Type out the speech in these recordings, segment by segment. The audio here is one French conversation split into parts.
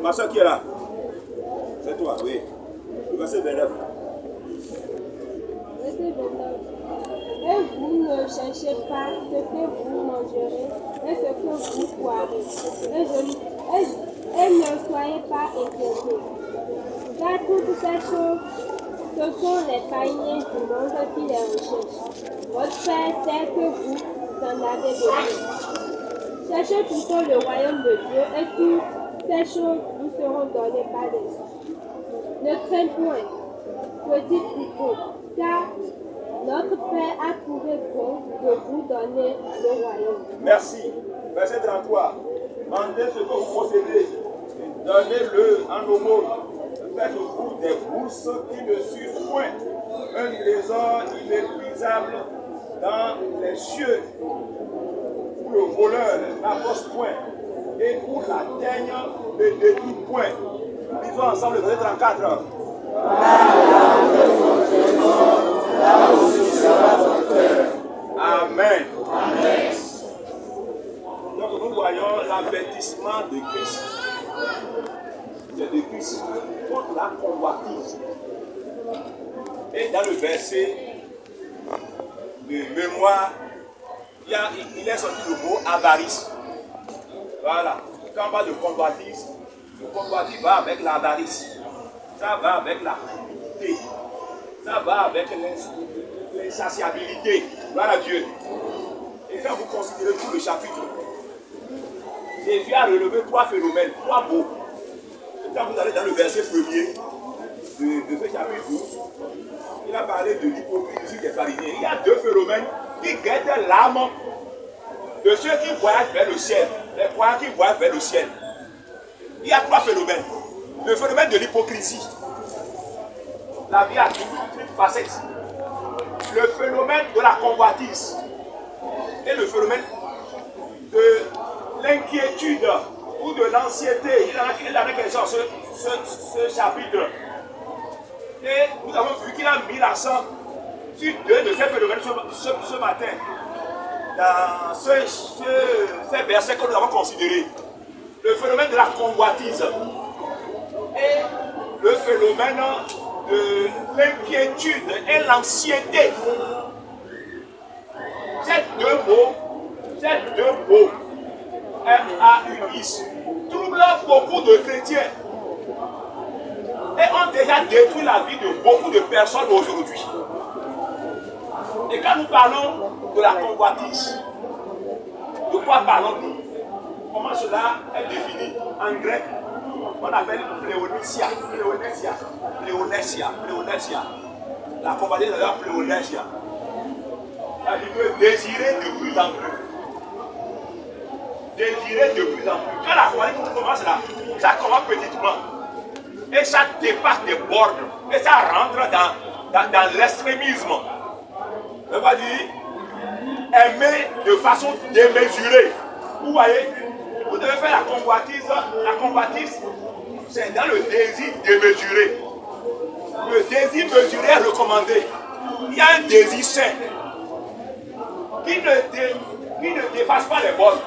Ma soeur qui est là? C'est toi, oui. Le verset 29. Verset 29. Et vous ne cherchez pas ce que vous mangerez et ce que vous boirez. Et ne soyez pas inquiétés. Car toutes ces choses, ce sont les païens du monde qui les recherchent. Votre Père sait que vous en avez besoin. Cherchez plutôt le royaume de Dieu et toutes ces choses vous seront données par les. Ne craignez point, petit troupeau, car notre Père a trouvé bon de vous donner le royaume. Merci. Verset 33. Vendez ce que vous possédez. Donnez-le en aumône. Faites-vous des bourses qui ne s'usent point. Un trésor inépuisable dans les cieux. Où le voleur n'approche point. Et où la teigne ne détruit point. Lisons ensemble le verset 34. Amen. Amen. Donc nous voyons l'avertissement de Christ. C'est de Christ contre la convoitise. Et dans le verset de mémoire, il est sorti le mot avarice. Voilà. Quand on parle de convoitise, le convoitise va avec l'avarice. Ça va avec la cupidité. Ça va avec l'insatiabilité. Gloire à Dieu. Et quand vous considérez tout le chapitre, Jésus a relevé 3 phénomènes, 3 mots. Et quand vous allez dans le verset premier de ce chapitre 12, il a parlé de l'hypocrisie des pharisiens. Il y a 2 phénomènes qui guettent l'âme de ceux qui voyagent vers le ciel, les croyants qui voyagent vers le ciel. Il y a 3 phénomènes. Le phénomène de l'hypocrisie. La vie a toute facette. Le phénomène de la convoitise. Et le phénomène de l'inquiétude ou de l'anxiété. Il a question ce chapitre. Et nous avons vu qu'il a mis l'accent sur 2 de ces phénomènes ce matin. Dans ces versets que nous avons considérés. Le phénomène de la convoitise. Et le phénomène de l'inquiétude et l'anxiété. Ces deux mots, M-A-U-X, troublent beaucoup de chrétiens et ont déjà détruit la vie de beaucoup de personnes aujourd'hui. Et quand nous parlons de la convoitise, de quoi parlons-nous? Comment cela est défini en grec? On appelle pléonesia. La convoitise est la pléonesia. C'est-à-dire désirer de plus en plus. Désirer de plus en plus. Quand la convoitise commence là, ça commence petitement. Et ça dépasse des bornes. Et ça rentre dans l'extrémisme. On va dire aimer de façon démesurée. Vous voyez? Vous devez faire la convoitise. La convoitise, c'est dans le désir démesuré. Le désir mesuré est recommandé. Il y a un désir sain qui ne dépasse pas les bornes.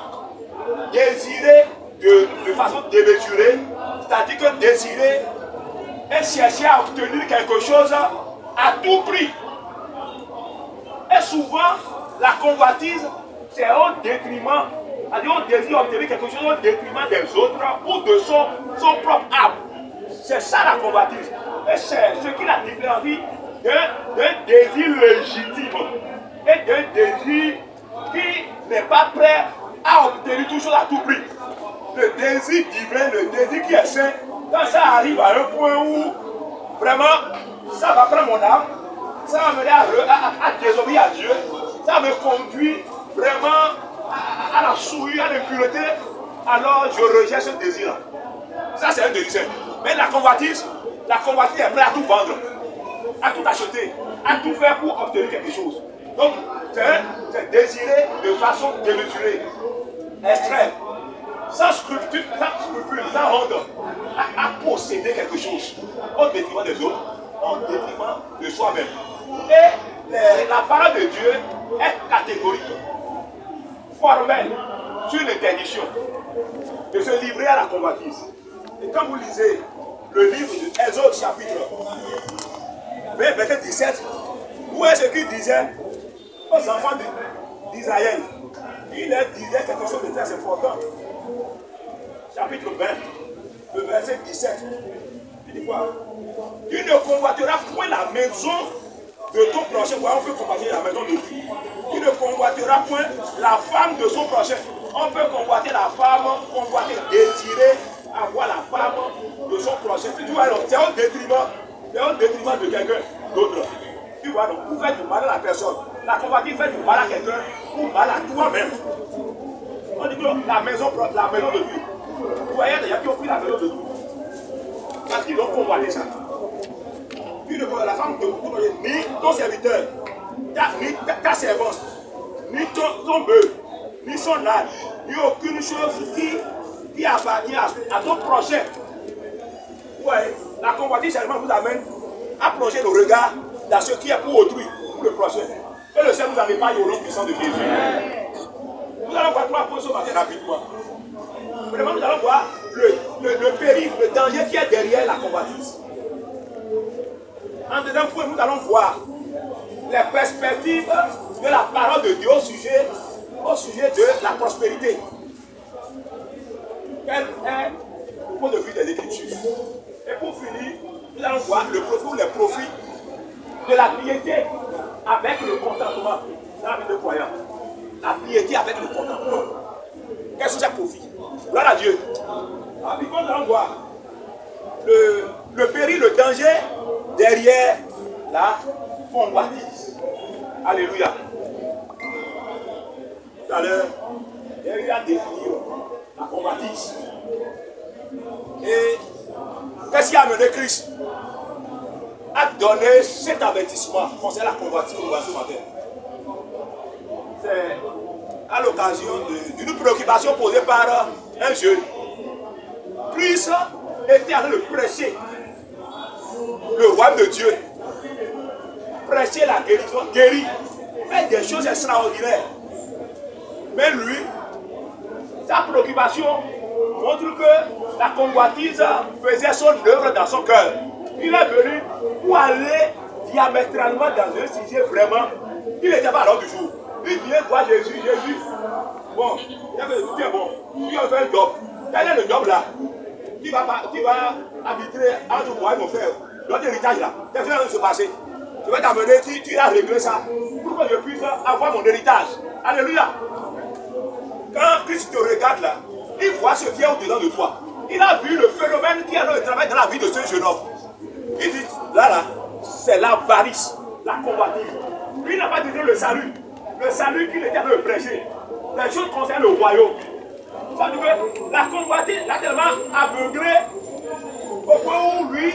Désirer de façon démesurée, c'est-à-dire que désirer et chercher à obtenir quelque chose à tout prix. Et souvent, la convoitise, c'est au détriment. C'est-à-dire on désire obtenir quelque chose au détriment des autres ou de son propre âme. C'est ça la convoitise. Et c'est ce qui la différencie d'un désir légitime et d'un désir qui n'est pas prêt à obtenir tout chose à tout prix. Le désir divin, le désir qui est saint, quand ça arrive à un point où vraiment ça va prendre mon âme, ça va m'aider à désobéir à Dieu, ça me conduit vraiment à la souillure, à l'impureté, alors je rejette ce désir-là. Ça c'est un désir. Mais la convoitise est prête à tout vendre, à tout acheter, à tout faire pour obtenir quelque chose. Donc c'est désirer de façon démesurée, extrême, sans scrupule, sans honte, à posséder quelque chose, au détriment des autres, au détriment de soi-même. Et la parole de Dieu est catégorique, formelle, sur l'interdiction. de se livrer à la convoitise. Et quand vous lisez le livre d'Exode chapitre 20, verset 17, où est-ce qu'il disait aux enfants d'Israël? Il leur disait quelque chose de très important. Chapitre 20, le verset 17. Il dit quoi? Tu ne convoiteras point la maison de ton prochain. Voilà, on peut convoiter la maison de Dieu. Tu ne convoiteras point la femme de son prochain. On peut convoiter la femme, convoiter, désirer avoir la femme de son prochain. Tu vois, c'est un détriment de quelqu'un d'autre. Tu vois, donc, vous faites du mal à la personne. La convoitise fait du mal à quelqu'un ou mal à toi-même. On dit que la maison de Dieu. Vous voyez, il y a qui ont pris la maison de Dieu. Parce qu'ils ont convoité ça. Tu ne connais la femme de ton ni ton serviteur, ni ta servante, ni ton bœuf, ni son âne, ni aucune chose qui appartient à ton prochain. Ouais, la convoitise seulement vous amène à plonger le regard dans ce qui est pour autrui, pour le prochain. Et le Seigneur vous en épargne au nom puissant de Jésus. Nous allons voir trois points ce matin rapidement. Vraiment, nous allons voir le péril, le danger qui est derrière la convoitise. En deuxième point, nous allons voir les perspectives de la parole de Dieu au sujet de la prospérité. Quel est le point de vue des Écritures? Et pour finir, nous allons voir le profit ou les profits de la piété avec le contentement dans la vie de croyant. La piété avec le contentement. Quels sont ces profits? Gloire à Dieu. Nous allons voir le péril, le danger derrière la convoitise. Alléluia. Tout à l'heure, j'ai eu à définir la convoitise. Et qu'est-ce qui a amené Christ à donner cet avertissement concernant la convoitise au ce matin? C'est à l'occasion d'une préoccupation posée par un jeune. Christ était en train de prêcher le royaume de Dieu, prêcher la guérison, guérir, faire des choses extraordinaires. Mais lui, sa préoccupation montre que la convoitise faisait son œuvre dans son cœur. Il est venu pour aller diamétralement dans un sujet vraiment, il n'était pas à l'ordre du jour. Il vient voir Jésus, bon, tu es bon, tu as fait un job. Quel est le job là? Tu vas arbitrer entre moi et mon frère. Notre héritage là, qu'est-ce qui va se passer? Je vais t'amener, tu as réglé ça, pour que je puisse avoir mon héritage. Alléluia. Quand Christ te regarde là, il voit ce qui est au-dedans de toi. Il a vu le phénomène qui est dans le travail dans la vie de ce jeune homme. Il dit, là, c'est l'avarice, la convoitise. Lui n'a pas dit le salut. Le salut qu'il était en train de prêcher. Les choses concernent le royaume. Ça veut dire que la convoitise l'a tellement aveuglé au point où lui,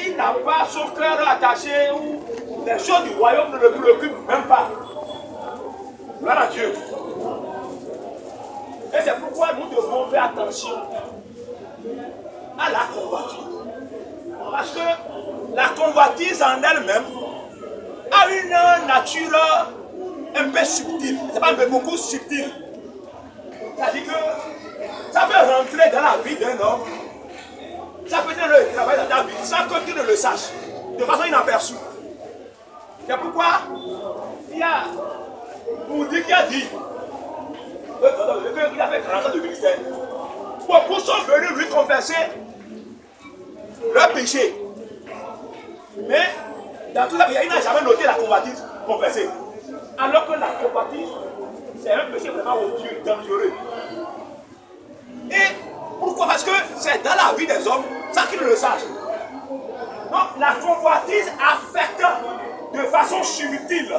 il n'a pas son cœur attaché, où les choses du royaume ne le préoccupent même pas. Gloire à Dieu. Et c'est pourquoi nous devons faire attention à la convoitise. Parce que la convoitise en elle-même a une nature un peu subtile. C'est pas un peu beaucoup subtil. C'est-à-dire que ça peut rentrer dans la vie d'un homme. Ça peut être le travail dans ta vie sans que tu ne le saches. De façon inaperçue. C'est pourquoi il y a Moudi qui a dit qu'il a fait 40 ans de ministère. Beaucoup sont venus lui confesser leur péché. Mais dans tout ça, il n'a jamais noté la convoitise confessée. Alors que la convoitise, c'est un péché vraiment odieux, dangereux. Et pourquoi? Parce que c'est dans la vie des hommes, sans qu'ils ne le sachent. Donc la convoitise affecte de façon subtile,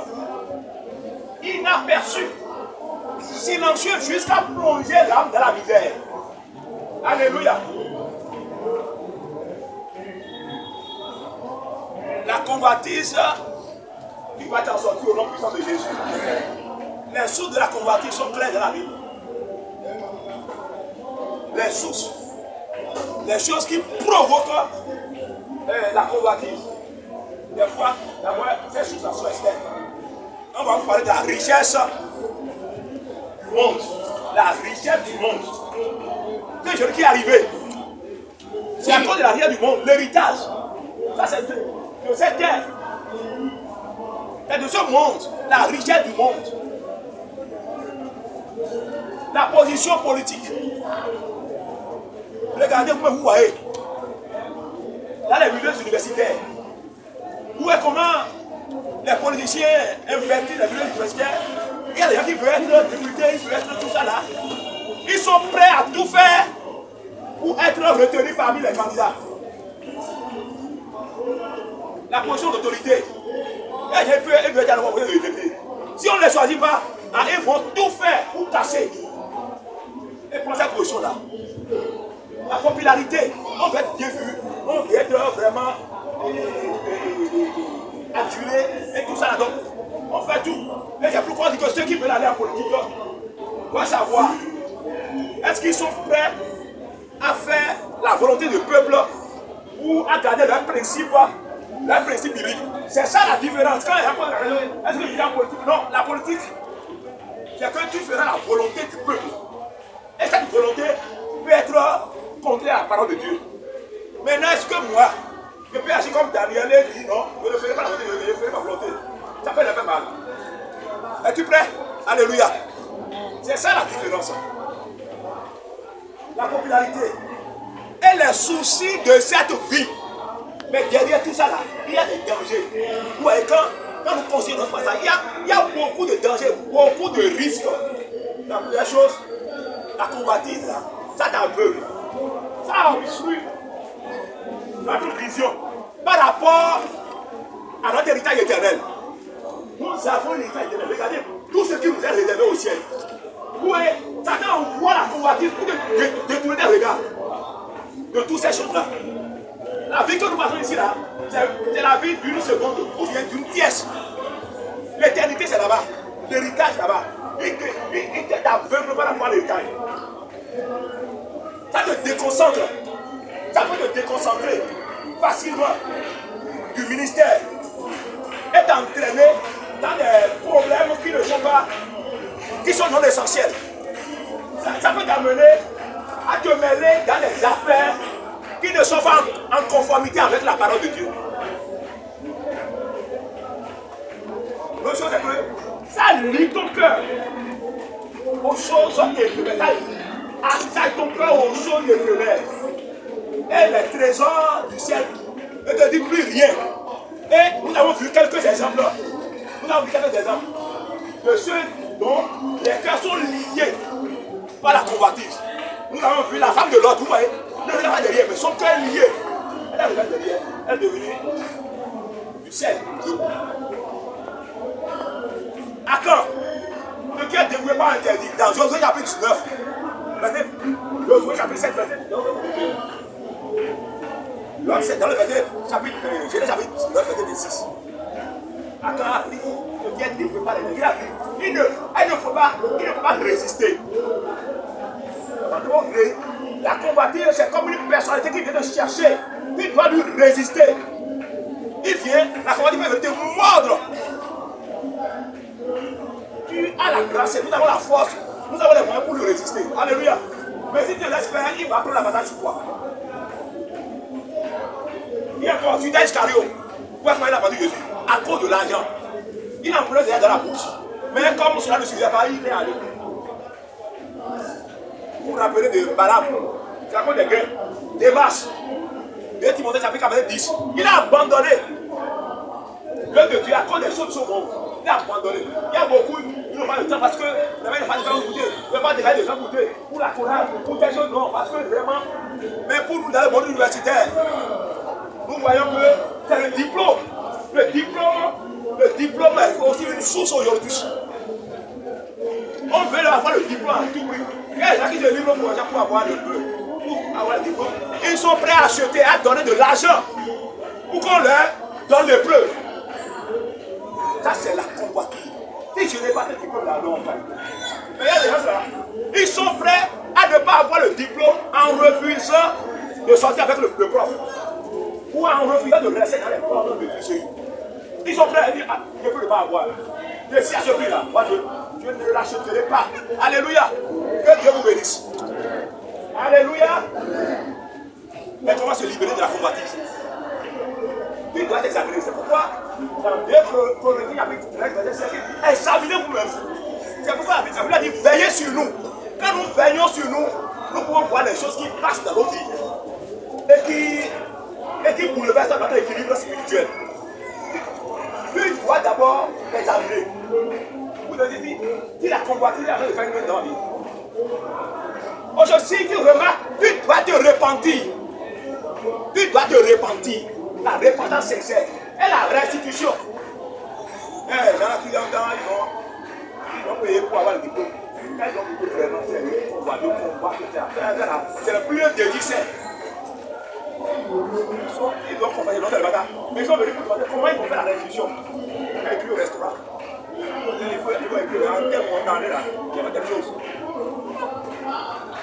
inaperçue, silencieuse, jusqu'à plonger l'âme dans la misère. Alléluia. La convoitise, tu vas t'en sortir au nom puissant de Jésus. Les sources de la convoitise sont claires dans la Bible. Les sources, les choses qui provoquent la convoitise. Des fois, d'abord, ces sources sont externes. On va vous parler de la richesse du monde. la richesse du monde. C'est celui qui est arrivé. C'est à cause de la richesse du monde, l'héritage. Ça, c'est de cette terre. C'est de ce monde, la richesse du monde. La position politique. Regardez comment vous voyez. Dans les milieux universitaires. Où est comment les politiciens invertis les milieux universitaires. Il y a des gens qui veulent être députés, ils veulent être tout ça là. Ils sont prêts à tout faire pour être retenus parmi les candidats. La position d'autorité. Si on ne les choisit pas, ils vont tout faire pour casser. Et prendre cette position-là. La popularité, on veut être bien vu, on veut être vraiment adulé et tout ça là. Donc, on fait tout. Et c'est pourquoi on dit que ceux qui veulent aller en politique doivent savoir, est-ce qu'ils sont prêts à faire la volonté du peuple ou à garder leurs principes bibliques. C'est ça la différence. Quand est-ce que tu dis en politique? Non, la politique, c'est que tu feras la volonté du peuple. Et cette volonté peut être contraire à la parole de Dieu. Maintenant, est-ce que moi, je peux agir comme Daniel et dire non, je ne ferai pas la volonté de Dieu, je ferai ma volonté. Ça peut le faire mal. Es-tu prêt? Alléluia. C'est ça la différence. La popularité et les soucis de cette vie. Mais derrière tout ça là, il y a des dangers. Vous voyez, quand nous considérons notre passage, il y a beaucoup de dangers, beaucoup de risques. La première chose, la convoitise là, ça t'aveugle. Ça obstrue notre vision par rapport à notre héritage éternel. Nous avons l'héritage éternel. Regardez tout ce qui nous est réservé au ciel. Oui, Satan envoie la convoitise pour détourner les regards de toutes ces choses-là. La vie que nous passons ici, là, c'est la vie d'une seconde ou bien d'une pièce. L'éternité, c'est là-bas. L'héritage, là-bas. Il t'aveugle par rapport à l'héritage. Ça te déconcentre. Ça peut te déconcentrer facilement du ministère et t'entraîner dans des problèmes qui sont non essentiels. Ça peut t'amener à te mêler dans des affaires qui ne sont pas en conformité avec la parole de Dieu. L'autre chose, c'est que ça lie ton cœur aux choses éphémères. Ça lie ton cœur aux choses éphémères. Et les trésors du ciel ne te disent plus rien. Et nous avons vu quelques exemples. Nous avons vu quelques exemples de ceux dont les cœurs sont liés par la convoitise. Nous avons vu la femme de l'autre, vous voyez, ne regarde pas derrière, mais son cœur est lié. Elle regarde derrière, elle est devenue du sel. À quand? Le cœur est dévoué par interdit. Dans Josué chapitre 19, Josué chapitre 7, verset 19. C'est dans le verset chapitre 19, verset 26. À quand a pris le cœur est dévoué par interdit. Il ne peut pas résister. La convoitise, c'est comme une personnalité qui vient de chercher, qui doit lui résister. Il vient, la convoitise va te mordre. Tu as la grâce, nous avons la force, nous avons les moyens pour lui résister. Alléluia. Mais si tu laisses faire, il va prendre la bataille sur toi. Il y a encore, Judas Iscariot, pourquoi il a vendu Jésus? À cause de l'argent. Il en prenait déjà dans la bouche. Mais comme cela ne suffisait pas, il est allé. Vous vous rappelez de Balaam, c'est à cause des guerres, des marches. Et Timothée chapitre 10, il a abandonné l'œuvre de Dieu à cause des choses au monde. Il a abandonné. Il y a beaucoup, ils n'ont pas le temps parce que il n'y a pas de gens goûter, il n'y a pas de gens goûter pour la chorale, pour des choses non, parce que vraiment, mais pour nous dans le monde universitaire, nous voyons que c'est le diplôme. Le diplôme est aussi une source aujourd'hui. On veut avoir le diplôme à tout prix. Il y a des gens qui se livrent pour avoir le diplôme. Ils sont prêts à acheter, à donner de l'argent pour qu'on leur donne les preuves. Ça, c'est la convoitise. Si je n'ai pas ce diplôme-là, non, enfin. Mais il y a des gens là, ils sont prêts à ne pas avoir le diplôme en refusant de sortir avec le prof. Ou en refusant de rester dans les programmes de tricherie. Ils sont prêts à dire, ah, je ne peux pas avoir. Mais si à ce prix-là, moi je ne l'achèterai pas. Alléluia. Que Dieu vous bénisse. Alléluia. Mais comment se libérer de la convoitise? Tu dois t'examiner. C'est pourquoi dans 2 Corinthiens chapitre 13, verset 5, examinez vous-même. C'est pourquoi la Bible a dit veillez sur nous. Quand nous veillons sur nous, nous pouvons voir les choses qui passent dans nos vies et qui bouleversent notre équilibre spirituel. Tu dois d'abord t'examiner. Vous devez dire, si la convoitise est en train de faire une dans la vie. Aujourd'hui, tu remarques, tu dois te repentir. Tu dois te repentir. La repentance sincère et la restitution. Les gens qui entendent, ils vont payer pour avoir le diplôme. Quand ils ont beaucoup de vraiment sérieux, on va c'est le plus délicat. Ils doivent accompagner l'autre le matin. Mais ils sont venus pour demander comment ils vont faire la restitution. Quand ils crient au restaurant. Il faut écrire en quel moment là, il y a quelque chose.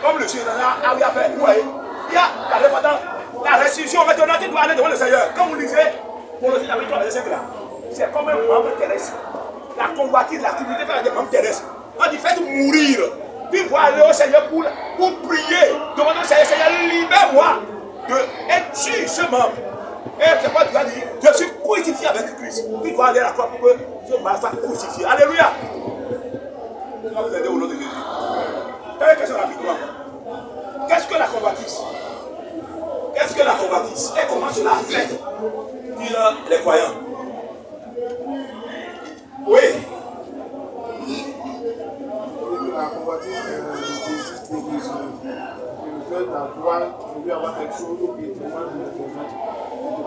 Comme le Seigneur a eu à faire, vous voyez, il y a la repentance, la restitution. Maintenant, tu dois aller devant le Seigneur. Comme vous lisez, pour le Seigneur, c'est comme un membre terrestre. La convoitise, l'activité fait des membres terrestres. On dit faites mourir. Puis vous aller au Seigneur pour prier. Demandez au Seigneur, Seigneur, libère-moi et tue ce membre. Et c'est quoi tu vas dire? Je suis crucifié avec Christ. Tu dois aller à la croix pour que ce membre soit crucifié. Alléluia. Je vais vous aider au nom de Jésus. Quelle question rapidement? Qu'est-ce que la convoitise? Qu'est-ce que la convoitise? Et comment cela affecte les croyants? Oui. La convoitise existe le fait d'avoir, de lui avoir quelque chose ou bien de la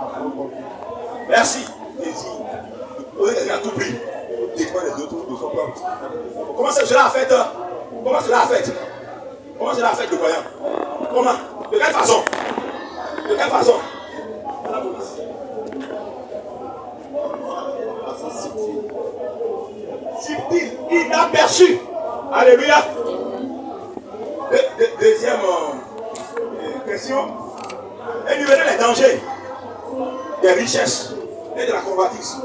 propre. Merci. Désir à tout prix. Détruire les autres de son propre. Comment cela affecte? Comment cela affecte? Comment cela affecte le croyant? Comment? De quelle façon? De quelle façon? Subtil, inaperçu. Alléluia. Deuxième question. Énumérer les dangers des richesses et de la convoitise.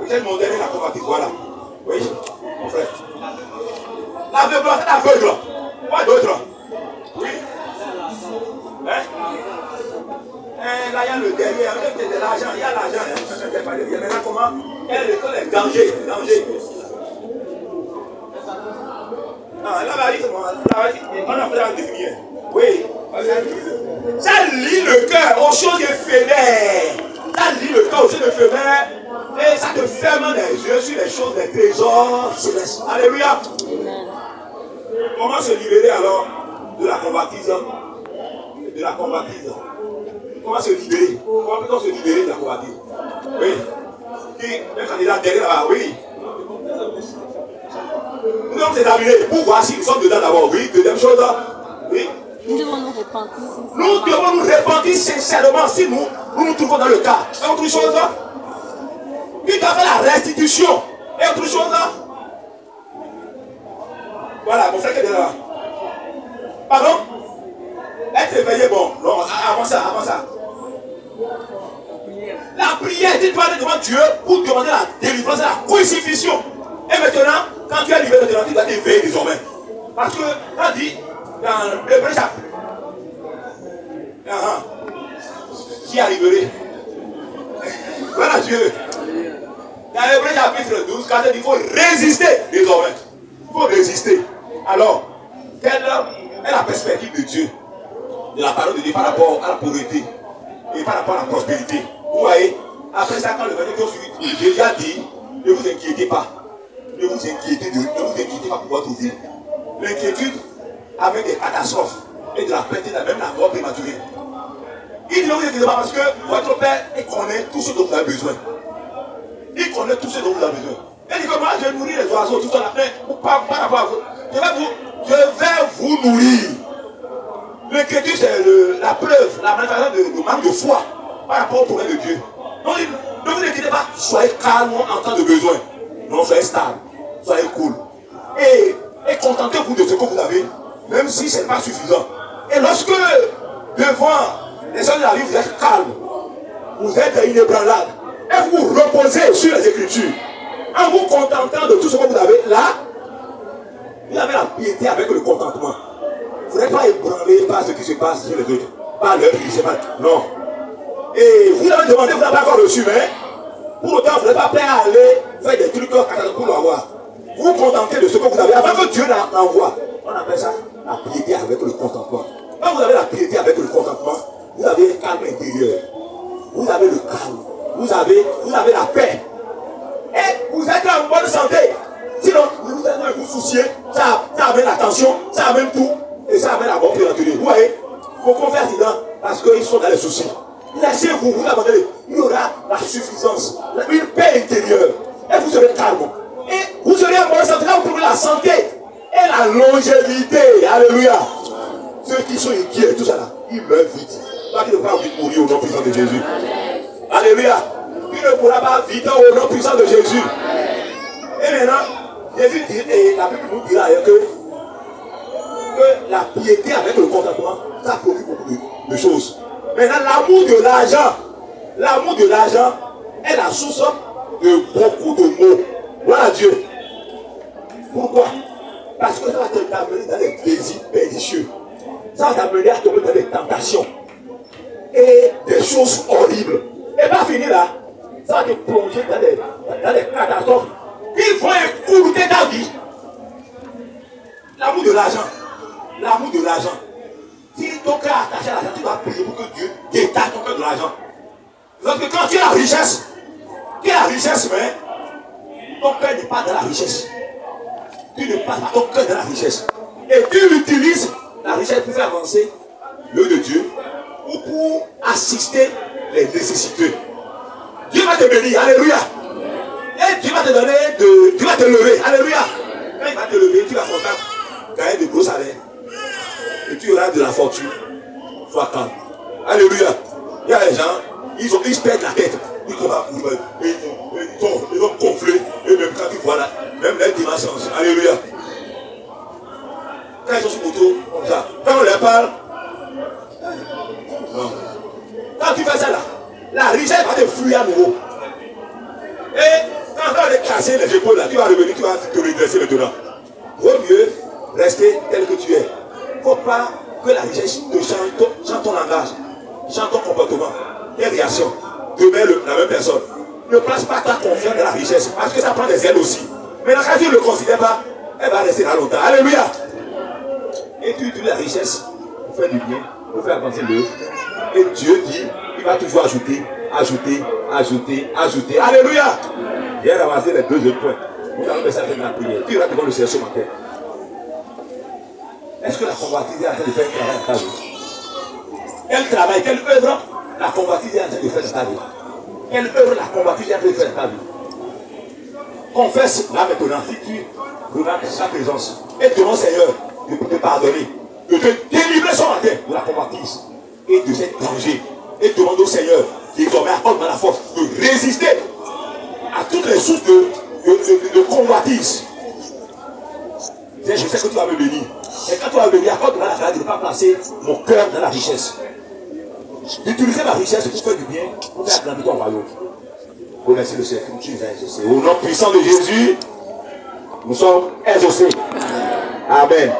Quel modèle est la convoitise? Voilà. Oui, mon frère. L'aveugle, c'est l'aveugle. Quoi d'autre? Oui. Hein? Là, il y a le derrière, il y a de l'argent, il y a l'argent. Maintenant, comment? Quels sont les dangers? Ah, on a fait la définir. Oui. Ça lie le cœur aux choses éphémères. Ça lie le cœur aux choses éphémères. Et ça te ferme les yeux sur les choses des trésors célestes. Alléluia. Comment se libérer alors de la convoitise? De la convoitise. Comment se libérer? Comment peut-on se libérer de la convoitise? Oui. Le candidat derrière là, oui. Nous devons examiner pour voir si nous sommes dedans d'abord. Oui. Deuxième chose, oui. Nous devons nous repentir sincèrement. Nous devons nous repentir sincèrement si nous nous trouvons dans le cas. Et autre chose, qui doit faire la restitution. Et autre chose, voilà, mon frère qui est là. Pardon? Être éveillé, bon, non, avant ça. La prière, tu dois aller devant Dieu pour demander la délivrance et la crucifixion. Et maintenant, quand tu es libéré de tu dois t'éveiller désormais. Parce que, on dit, dans le premier chapitre, j'y arriverai. Voilà Dieu. Dans le premier chapitre 12, quand il faut résister désormais. Il faut résister. Alors, quelle est la perspective de Dieu, de la parole de Dieu par rapport à la pauvreté et par rapport à la prospérité? Vous voyez, après ça, quand le verset suit, Jésus a dit, ne vous inquiétez pas. Ne vous inquiétez pas pour votre vie. L'inquiétude avec des catastrophes et de la perte et même la mort prématurée. Il dit ne vous inquiétez pas parce que votre Père connaît tout ce dont vous avez besoin. Il connaît tout ce dont vous avez besoin. Il dit que moi je nourris les oiseaux, tout ça là. Mais par rapport à vous, je vais vous nourrir. L'inquiétude c'est la preuve, la manifestation de manque de foi par rapport au problème de Dieu. Donc ne vous inquiétez pas, soyez calme en temps de besoin. Non, soyez stable, soyez cool. Et contentez-vous de ce que vous avez, même si ce n'est pas suffisant. Et lorsque, devant les hommes de la vie, vous êtes calme, vous êtes inébranlable, et vous vous reposez sur les Écritures, en vous contentant de tout ce que vous avez là, Vous avez la piété avec le contentement. Vous n'êtes pas ébranlé par ce qui se passe chez les autres. Par leur qui se passe. Non. Et vous avez demandé, vous n'avez pas encore reçu, mais pour autant, vous n'êtes pas prêt à aller faire des trucs pour l'avoir. Vous vous contentez de ce que vous avez avant que Dieu l'envoie. On appelle ça la piété avec le contentement. Quand vous avez la piété avec le contentement, vous avez le calme intérieur. Vous avez le calme. Vous avez la paix. Et vous êtes en bonne santé. Sinon, vous êtes vous souciez, ça amène la tension, ça amène tout. Et ça amène la mort prématurée. Vous voyez, beaucoup faire accident parce qu'ils sont dans les soucis. Laissez-vous, vous abandonnez. Il y aura la suffisance, une paix intérieure. Et vous serez calme. Et vous serez en bonne santé. Là, vous trouvez la santé et la longévité. Alléluia. Ceux qui sont inquiets, tout ça là, ils meurent vite. Toi qui ne pourras pas vite mourir au nom puissant de Jésus. Alléluia. Tu ne pourras pas vite au nom puissant de Jésus. Et maintenant, Jésus dit, et la Bible nous dira que la piété avec le contentement, ça produit beaucoup de choses. Maintenant, l'amour de l'argent est la source de beaucoup de maux. Voilà Dieu. Pourquoi? Parce que ça va t'amener dans les désirs pernicieux. Ça va t'amener à tomber dans des tentations et des choses horribles. Et pas fini là. Ça va te plonger dans des catastrophes qui vont écouter ta vie. L'amour de l'argent. L'amour de l'argent. Si ton cœur est attaché à l'argent, tu vas prier pour que Dieu détache ton cœur de l'argent. Parce que quand tu as la richesse, mais ton cœur n'est pas dans la richesse. Tu ne passes pas ton cœur dans la richesse. Et tu utilises la richesse pour faire avancer l'œuvre de Dieu ou pour assister les nécessités. Dieu va te bénir, alléluia. Et Dieu va te donner Dieu va te lever, alléluia. Quand il va te lever, tu vas gagner de gros salaires. Et tu auras de la fortune. Sois calme. Alléluia. Il y a des gens, ils se perdent la tête. Ils vont gonfler. Et même quand tu vois là, même les dimensions. Alléluia. Quand ils sont sur moto, comme ça, quand on leur parle, non. Quand tu fais ça là, la richesse va te fuir à nouveau. Et quand tu vas aller casser les épaules là, tu vas revenir, tu vas te redresser maintenant. Vaut mieux rester tel que tu es. Il ne faut pas que la richesse te change ton langage, change ton comportement, tes réactions. Demeure la même personne. Ne place pas ta confiance dans la richesse, parce que ça prend des ailes aussi. Mais quand tu ne le considères pas, elle va rester là longtemps. Alléluia. Et tu utilises la richesse pour faire du bien, pour faire avancer l'œuvre. Et Dieu dit, il va toujours ajouter. Alléluia. Viens avancer les deux autres points. Nous allons laisser faire la prière. Tu iras devant le Seigneur ce matin. Est-ce que la convoitise est en train de faire un travail dans ta vie? Quel travail, quelle œuvre la convoitise est en train de faire dans ta vie? Quelle œuvre la convoitise est en train de faire dans ta vie? Confesse là maintenant, si tu remarques sa présence. Et demande au Seigneur de te pardonner, de te délivrer ce matin de la convoitise et de cette danger. Et demande au Seigneur, désormais accorde-moi la force de résister à toutes les sources de convoitise. Je sais que tu vas me bénir. Et quand tu vas me bénir, accorde-moi la grâce de ne pas placer mon cœur dans la richesse. D'utiliser ma richesse pour faire du bien, pour faire grandir ton royaume. Remercie le Seigneur, tu nous as exaucés. Au nom puissant de Jésus, nous sommes exaucés. Amen.